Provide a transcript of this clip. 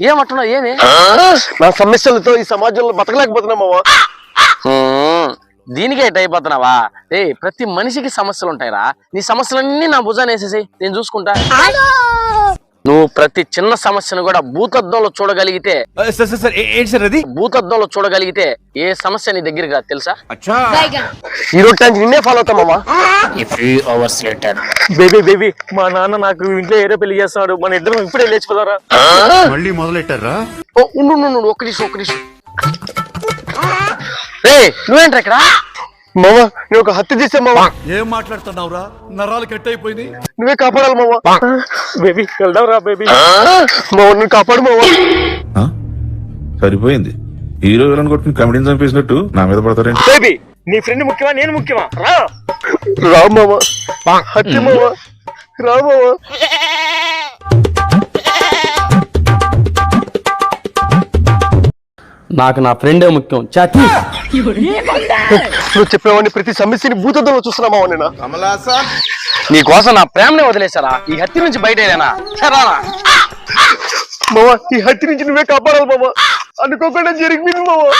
ఏమంటున్నావు? ఏమి నా సమస్యలతో ఈ సమాజంలో బతకలేకపోతున్నా మావా. దీనికే ఎట్ అయిపోతున్నావా? ప్రతి మనిషికి సమస్యలు ఉంటాయిరా. నీ సమస్యలన్నీ నా భుజాన్ని వేసేసి నేను చూసుకుంటా. నువ్వు ప్రతి చిన్న సమస్యను కూడా భూతద్దంలో చూడగలిగితే భూతద్దంలో చూడగలిగితే ఏ సమస్య నీ దగ్గరికి రాదు తెలుసా? ఈ రోజు టైం నిన్నే ఫాలో అవుతా మావా. బేబీ మా నాన్న నాకు ఇంట్లో ఏదో పెళ్లి చేస్తున్నాడు, మన ఇద్దరం ఇప్పుడే లేచిపోతారా? మళ్ళీ మొదలెట్టారా? ఉండు ఒక్క నిమిషం. నువ్వేంట్రా ఇక్కడ? మావా నువ్వు ఒక హత్య చేసా మావా. ఏం మాట్లాడుతున్నావురా? నరాలు కట్ అయిపోయింది. నువ్వే కాపాడాలి మావా. బేబీ వెళ్దాం రా బేబీ. మావా నువ్వు కాపాడు మావా. సరిపోయింది. హీరో విలన్ కొట్టుకుని కమెడీని చంపేసినట్టు నా మీద పడతారేంటి? బేబీ నీ ఫ్రెండ్ ముఖ్యమా నేను ముఖ్యమా? రా మావా. హత్య మావా. రా మావా. నాకు నా ఫ్రెండే ముఖ్యం. చాతి నువ్వు చెప్పేవాడిని ప్రతి సమస్యని భూతద్దంలో చూస్తున్నా మావా. నేను నీ కోసం నా ప్రేమనే వదిలేశారా? ఈ హత్య నుంచి బయటేనా? మావా ఈ హత్య నుంచి నువ్వే కాపాడాలి మావా. అనుకోకుండా జరిగింది మావా.